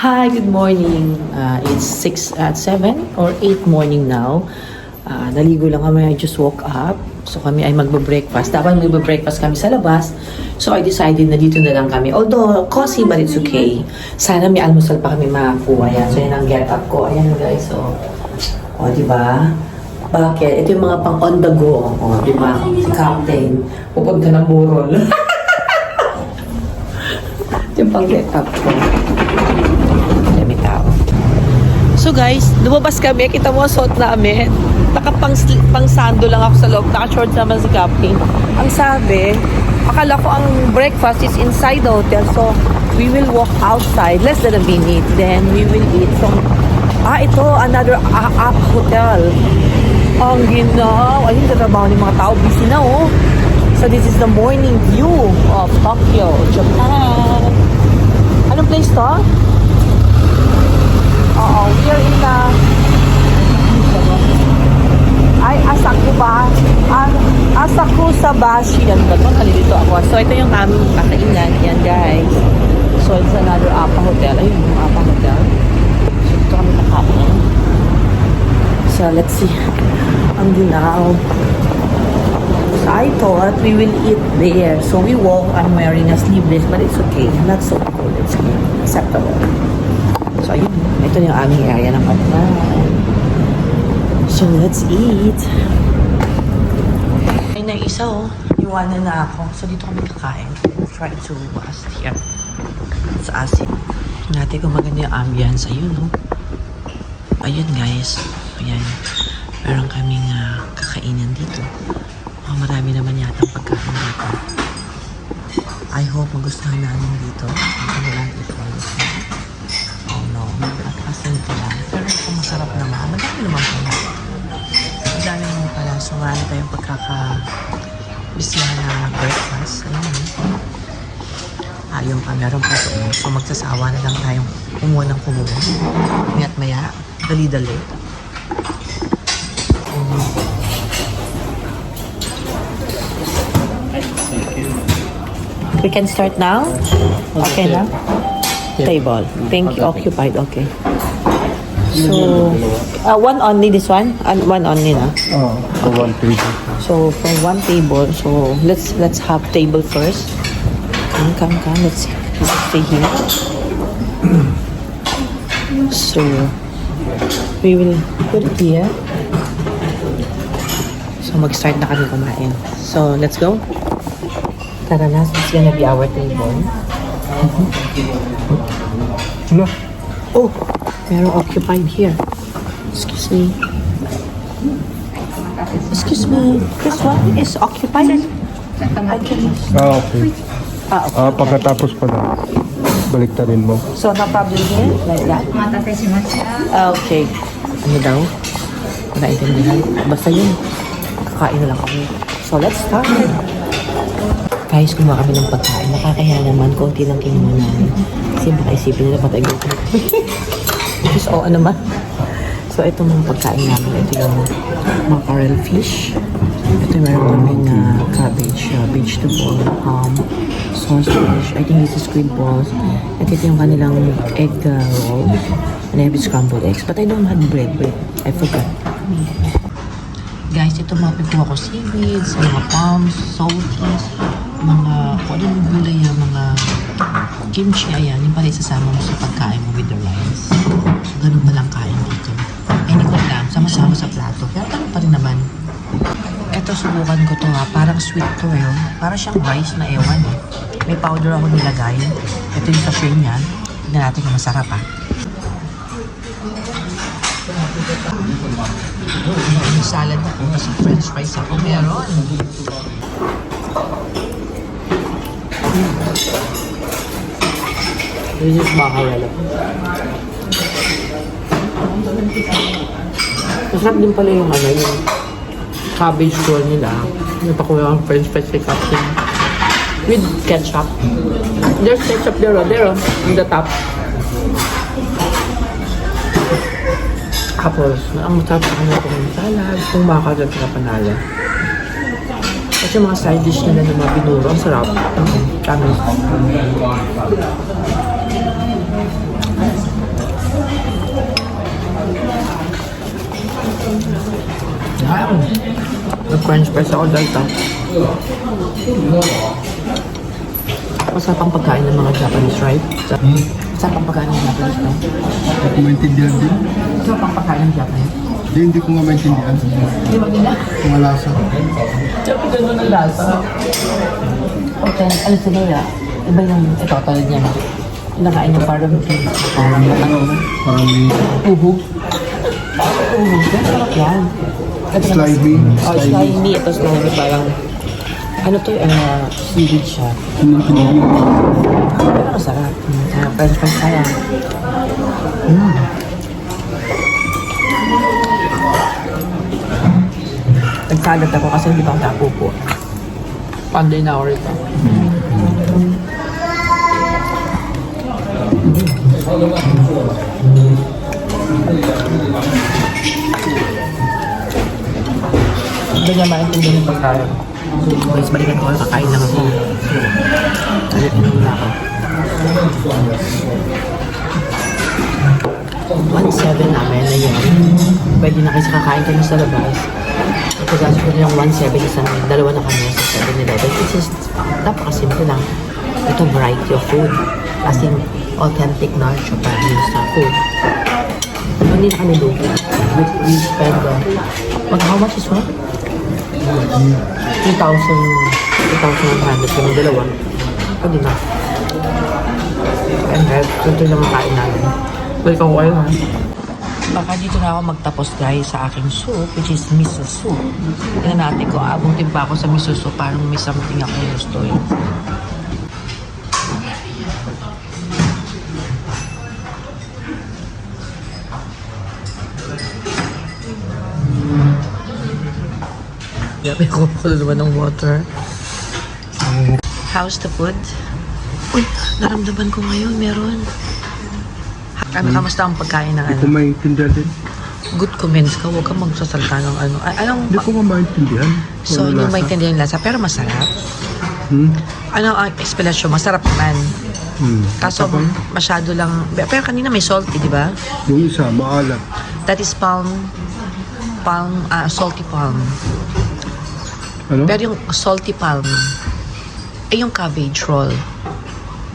Hi, good morning. It's 6 at 7 or 8 morning now. Naligo lang kami. I just woke up. So kami ay magbe-breakfast. Dapat magbe-breakfast kami sa labas. So I decided na dito na lang kami. Although cozy, but it's okay. Sana may almusal pa kami makakuha. Yan. So yan ang get up ko. Ayan guys. So, diba? Bakit? Ito yung mga pang on the go. Diba? Si Captain. Pupunta ng burol. Ito yung pang get up ko. So guys, lumabas kami, kita mo ang suot namin. Pang sando lang ako sa loob, naka-shorts naman si Captain. Ang sabi, akala ko ang breakfast is inside the hotel, so we will walk outside, less than a minute, then we will eat some, ito, another app hotel. Ang ginaw, ayun, trabaho ng mga tao, busy na oh. So this is the morning view of Tokyo, Japan. Anong place to? We are in the Asakusabashi. Yan ba ito? Nalilito ako. So, ito yung aming kakainan. Yan, guys. So, it's another APA hotel. Ayun, yung APA hotel. So, dito kami nakain. So, let's see. Ang ginaw. So, I thought we will eat there. So, we walk. I'm wearing a sleeveless, but it's okay. Not so cold. It's acceptable. So, ayun. Ito yung aming area ng pagkain. So, let's eat. Ay, na isa oh. Iwanan na ako. So, dito kami kakain. Try to ask here. Let's ask him. Natin kung maganda yung ambience. Ayun oh. Ayun guys. Ayan. Meron kaming kakainan dito. Marami naman yata ang pagkain dito. I hope magustuhan namin dito. Ano lang ito. Ito lang. Pero kung masarap naman, madami naman pala. Madami naman pala. So, marami tayong pagkakabisihan na breakfast. Ayun pa, meron pa doon. So, magsasawa na lang tayong kumuha ng kumuha. Maya't maya, dali-dali. We can start now? Okay na? Table. Thank you. Occupied. Okay. So, one only this one? And one only na? For one table. So, for one table, so let's have table first. Come. Let's stay here. So, we will put it here. So, mag-start na kami kumain. So, let's go. Tara na, it's gonna be our table. No. Oh, merong occupied here. Excuse me. This one is occupied? I can... Okay. Okay. Pagkatapos pala, baliktarin mo. So, no problem here? Like that? Okay. Ano daw? Naintindihan? Basta yun. Kakain na lang kami. So, let's start. Guys, kumuha kami ng pagkain. Nakakaya naman, konti lang kinuha namin. Kasi baka isipin nila patay gutom. Because, naman. So, ito mga pagkain namin. Ito yung mackerel fish. Ito meron kami na cabbage, vegetable, sausage. I think this is squid balls. At ito yung kanilang egg roll. And I have scrambled eggs. But I don't have bread. I forgot. Guys, ito mga pagkuha ko seaweeds, mga palms, salties, mga kung ano gulay yung mga kimchi, ayan, yung pala isasama mo sa pagkain mo with the rice. So, ganun pa lang kain dito. Hindi ko alam, sama-sama sa plato. Pero ganun pa rin naman. Ito, subukan ko to parang sweet to Parang siyang rice na ewan May powder ako nilagay. Ito yung sachet niya. Tignan natin kung masarap Yung salad ako kasi french fries ako meron. This is mackerel. Masarap din pala yung yung cabbage roll nila. May pakuha ang french fries kay Captain. With ketchup. There's ketchup there on the top. Tapos, ang masarap sa kanya itong salad, itong mackerel na panalo. Kasi mga side dish nila ng mga binuro, ang sarap. Tamis. Yan. Nag-french fries ako dahil ito. Masarap ang pagkain ng mga Japanese, right? Masarap ang pagkain ng Japanese, no? Hindi ko maintindihan din. Masarap ang pagkain ng Japanese. Hindi ko nga maintindihan. Hindi mo nila? Mga lasa. Siyempre ganun ang lasa. Okay, alam sa nila, iba yung ito, tulad niya. Nakain ng parang Parang may uhog. Uhog, pero sarap yan. Ito naman- slimy. Oh, slimy. Ito slimy parang, ano to, seaweed siya. Pero masarap. French fries kaya. Nagsalat ako kasi hindi pa ako napupo. Panday na ako rito. Hindi niya maintindihan yung pagkain. Guys, balikan ko lang, kakain lang ako. Salit na muna ako. 1.7 namin na yun. Pwede na kasi kakain kami sa labas. Pagkasi ko nilang 1.7 isa namin, dalawa na kami sa 7-Eleven. It's just, napakasimple lang. Ito variety of food. As in, authentic na Japanese sa food. Hindi na kami lugi. We spend, how much is what? 2,100 kami dalawa. Pwede na. And then, ito yung makain namin. Balik ako kayo, ha? Baka dito na ako magtapos guys sa aking soup, which is miso soup. Tingnan natin ko, abutin pa ako sa miso soup, parang may something ako gusto yun. Yabi ko po naman ng water. How's the food? Uy, naramdaman ko ngayon, meron. Kamusta ang pagkain ng Hindi ko maintindihan din. Good comments ka, huwag kang magsasalta ng ano. Anong, Hindi ko nga maintindihan. so, hindi mo maintindihan yung lasa, pero masarap. Ano ang explanation? Masarap naman. Kaso, masyado lang, pero kanina may salty, di ba? Yung isa, maalat. That is salty palm. Ano? Pero yung salty palm, yung cabbage roll.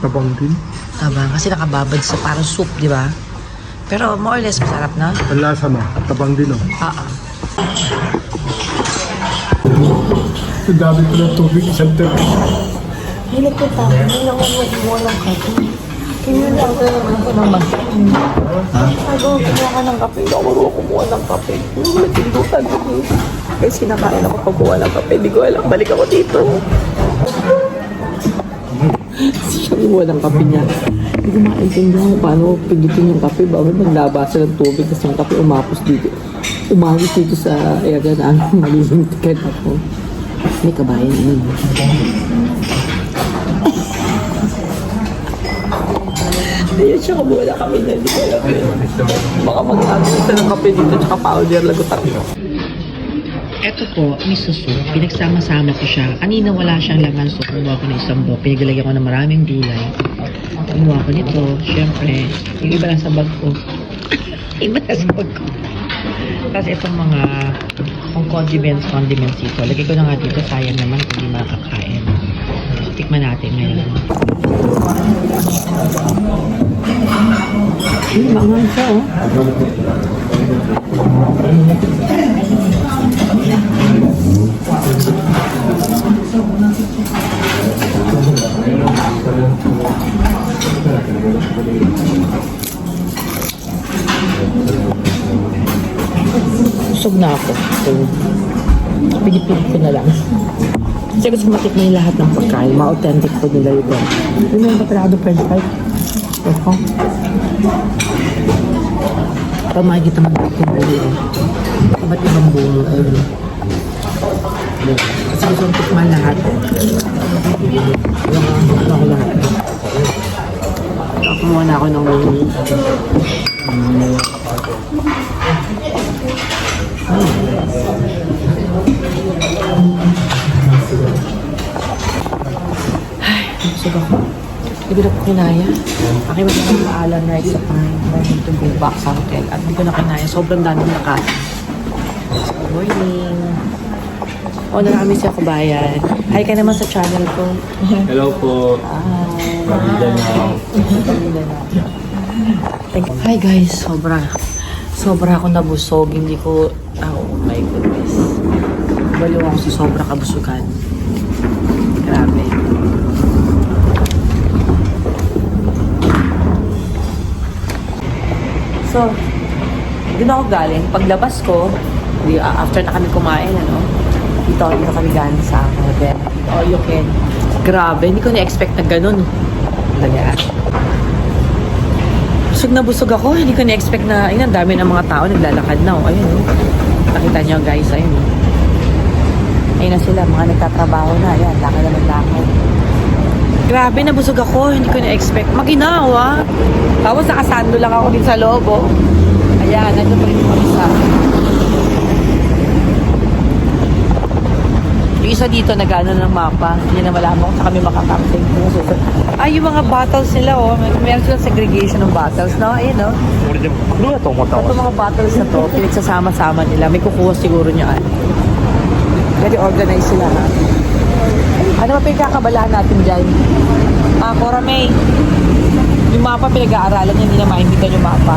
Tabang din. Tama, kasi nakababad sa parang soup, di ba? Pero more or less masarap na. Ang lasa mo, tabang din, oh. Ang dami ko ng tubig, isang turkey. Hilig ko tao, hindi lang ako mag-iwa ng kape. Kaya lang ako ng mag-iwa. Sabi ko, kumuha ka ng kape. Hindi ako marunong kumuha ng kape. Nagtindutan ko. Kasi sinakain ako pagkuha ng kape. Hindi ko alam, balik ako dito. Siya kumuha ng kape niya. Hindi ko maintindihan kung paano pindutin yung kape. Bakit naglabasa ng tubig kasi yung kape umapos dito. Umagos dito sa area na maliling ticket ako. May kabayan yun. Ayun siya, kumuha na kami na. Hindi ko alam yun. Baka mag-agos ng kape dito tsaka powder lagutak. Ito po, miso soup. Pinagsama-sama ko siya. Kanina wala siyang laman, so kumuha ko ng isang buo. Pinagalagyan ko ng maraming gulay. Kumuha ko nito. Siyempre, yung iba lang sa bag ko. Iba na sa bag ko. Tapos itong mga condiments dito. Lagay ko na nga dito. Sayang naman kung hindi makakain. So, tikman natin ngayon. Mangan siya, oh. Busog na ako. So, pinipilit ko na lang. Kasi gusto matikman yung lahat ng pagkain. Ma-authentic po nila yun. Ano yung patalado french fries? Ito. Para makikita mo yung bulo. Ba't ibang bulo? Kasi gusto kong tikman lahat. Ano ako lahat. Kumuha na ako ng ay, busog ako. Hindi ko na kinaya. Aking magandang maalan right sa time. I need to go back sa hotel. At hindi ko na kinaya. Sobrang dami nakain. Good morning. O, namin siya kabayan. Hi ka naman sa channel ko. Hello po. Maganda na. Hi guys, sobra ako nabusog. Hindi ko, oh my goodness. Baliw ako sa sobra kabusugan. Grabe. So, dun ako galing. Paglabas ko, after na kami kumain, dito kami galing sa hotel. All you can. Grabe, hindi ko na-expect na ganun. Ganyan. Busog na busog ako. Hindi ko na-expect na, ayun, ang dami ng mga tao naglalakad na. Oh. Ayun, oh. Nakita niyo guys, ayun. Ayun na sila, mga nagtatrabaho na. Ayan, lakad na lakad. Grabe, nabusog ako. Hindi ko na-expect. Maginawa. Tapos nakasando lang ako din sa loob, oh. Ayan, nandun pa rin kami sa... Yung isa dito, nag-ano ng mapa. Hindi na malaman kung saan kami makakamping. Ay, yung mga bottles nila, oh. Meron silang segregation ng bottles, no? Ayun, no? Ito mga bottles na to, pinagsasama-sama nila. May kukuha siguro niya. Very organized sila, ha? Ano ba pinagkakabalaan natin dyan? Cora May. Yung mapa pinag-aaralan niya, hindi na maintindihan yung mapa.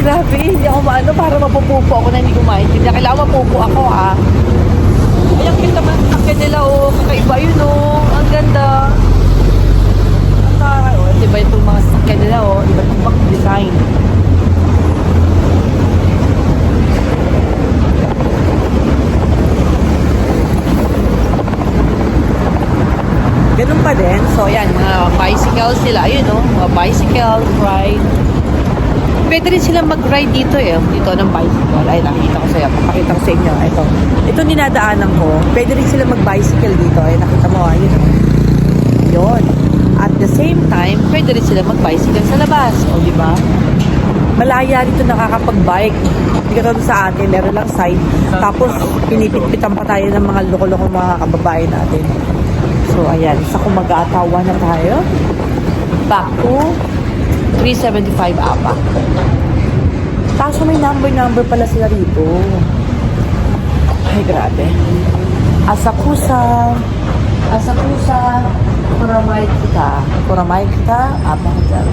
Grabe, hindi ako maano para mapupupo ako na hindi ko maintindihan. Kailangan mapupo ako, ah. Ay, ang cute naman ang nila, oh. Kakaiba yun, oh. Ang ganda. Diba itong mga sakyan nila, oh. Iba't ibang design. Ganun pa din. So, yan, mga bicycles nila. Ayun, no? Mga bicycle ride. Pwede rin silang mag-ride dito, eh. Dito ng bicycle. Ay, nakikita ko sa'yo. Papakita ko sa inyo. Ito. Ito ninadaanan ko. Pwede rin silang mag-bicycle dito. Ay, nakita mo, ayun. Yun. At the same time, pwede rin silang mag-bicycle sa labas. O, di ba? Malaya dito nakakapag-bike. Hindi ka sa atin. Meron lang side. Tapos, pinipitpitan pa tayo ng mga loko-loko mga kababae natin. So, ayan. Isa kung mag-aatawa na tayo. Back to 375 APA. Kaso may number pala sila rito. Ay, grabe. Asakusa, Kuramay kita, APA hotel.